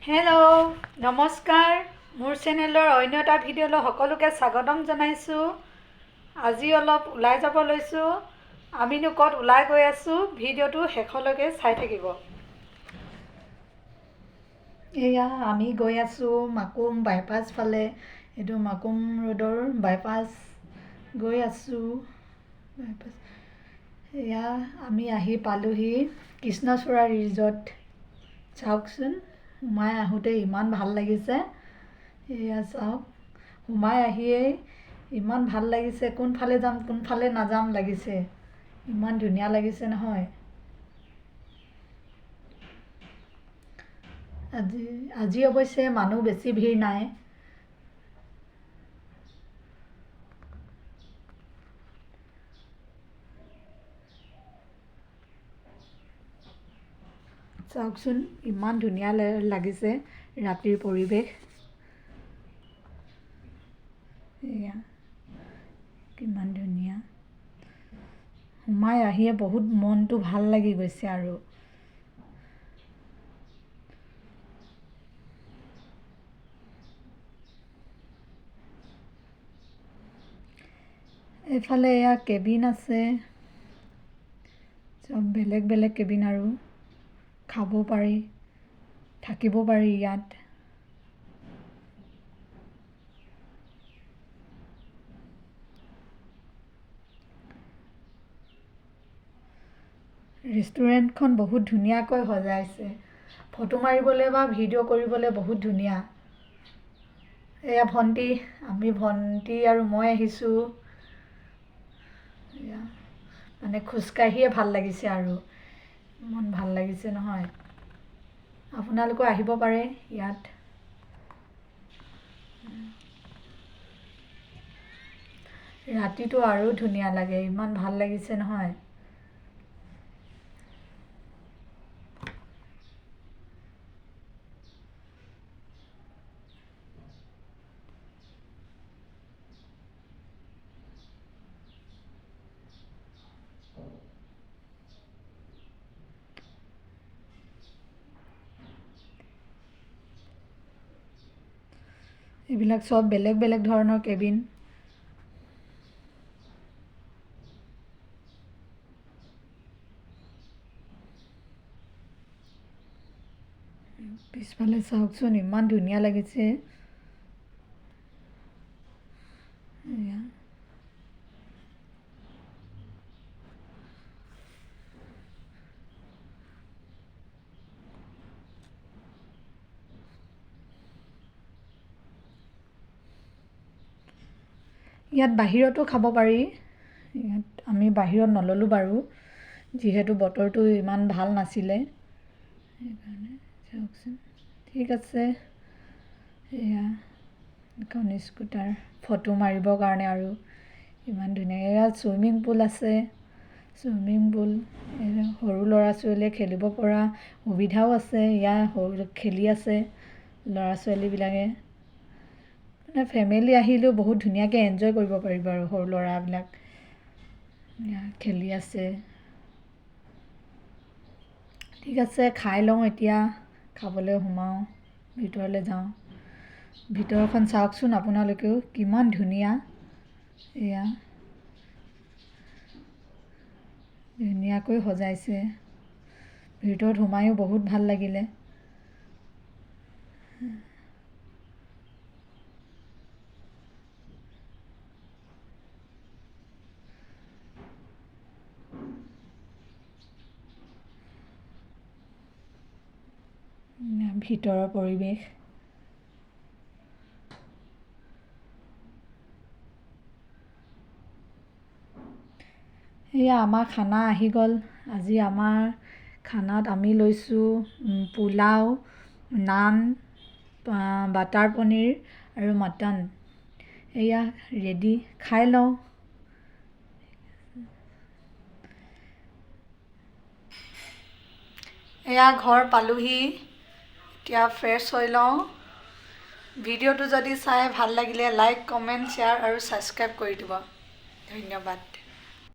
Hello' নমস্কাৰ মোৰ চেনেলৰ অন্য এটা ভিডিঅ'লৈ সকলোকে স্বাগতম জনাইছোঁ। আজি অলপ ওলাই যাব লৈছোঁ। আমিনো ক'ত ওলাই গৈ আছোঁ, ভিডিঅ'টো শেষলৈকে চাই থাকিব। এয়া আমি গৈ আছোঁ মাকুম বাইপাছ ফালে। এইটো মাকুম ৰোডৰ বাইপাছ গৈ আছোঁ। এয়া আমি আহি পালোহি কৃষ্ণচূড়া ৰিজৰ্ট। চাওকচোন, সোমাই আহোঁতে ইমান ভাল লাগিছে। এয়া চাওক, সোমাই আহিয়েই ইমান ভাল লাগিছে। কোনফালে যাম কোনফালে নাযাম লাগিছে, ইমান ধুনীয়া লাগিছে নহয়। আজি অৱশ্যে মানুহ বেছি ভিৰ নাই। চাওকচোন, ইমান ধুনীয়া লাগিছে ৰাতিৰ পৰিৱেশ। এয়া কিমান ধুনীয়া, সোমাই আহিয়ে বহুত মনটো ভাল লাগি গৈছে। আৰু এইফালে এয়া কেবিন আছে, চব বেলেগ বেলেগ কেবিন। আৰু খাব পাৰি, থাকিব পাৰি ইয়াত। ৰেষ্টুৰেণ্টখন বহুত ধুনীয়াকৈ সজাইছে, ফটো মাৰিবলৈ বা ভিডিঅ' কৰিবলৈ বহুত ধুনীয়া। এয়া ভণ্টি আৰু মই আহিছোঁ। এয়া মানে খোজকাঢ়িয়ে ভাল লাগিছে, আৰু মন ভাল লাগিছে নহয়। আপোনালোকো আহিব পাৰে ইয়াত। ৰাতিটো আৰু ধুনীয়া লাগে, ইমান ভাল লাগিছে নহয়। এইবিলাক চব বেলেগ বেলেগ ধৰণৰ কেবিন। পিছফালে চাওকচোন, ইমান ধুনীয়া লাগিছে। এয়া ইয়াত বাহিৰতো খাব পাৰি। ইয়াত আমি বাহিৰত নল'লোঁ বাৰু, যিহেতু বতৰটো ইমান ভাল নাছিলে সেইকাৰণে। চাওকচোন, ঠিক আছে। এয়া এখন স্কুটাৰ ফটো মাৰিবৰ কাৰণে, আৰু ইমান ধুনীয়া। ইয়াত চুইমিং পুল আছে, চুইমিং পুল সৰু ল'ৰা ছোৱালীয়ে খেলিব পৰা সুবিধাও আছে। ইয়াত সৰু খেলি আছে ল'ৰা ছোৱালীবিলাকে। মানে ফেমিলি আহিলেও বহুত ধুনীয়াকৈ এনজয় কৰিব পাৰিব। আৰু সৰু ল'ৰাবিলাক খেলি আছে। ঠিক আছে, খাই লওঁ এতিয়া, খাবলৈ সোমাওঁ, ভিতৰলৈ যাওঁ। ভিতৰখন চাওকচোন আপোনালোকেও, কিমান ধুনীয়া। এয়া ধুনীয়াকৈ সজাইছে। ভিতৰত সোমায়ো বহুত ভাল লাগিলে। ভিতৰৰ পৰিৱেশ। এয়া আমাৰ খানা আহি গ'ল। আজি আমাৰ খানাত আমি লৈছোঁ পোলাও, নান, বাটাৰ পনীৰ আৰু মটন। এয়া ৰেডি, খাই লওঁ। এয়া ঘৰ পালোহি, এতিয়া ফ্ৰেছ হৈ লওঁ। ভিডিঅ'টো যদি চাই ভাল লাগিলে লাইক, কমেণ্ট, শ্বেয়াৰ আৰু ছাবস্ক্ৰাইব কৰি দিব। ধন্যবাদ।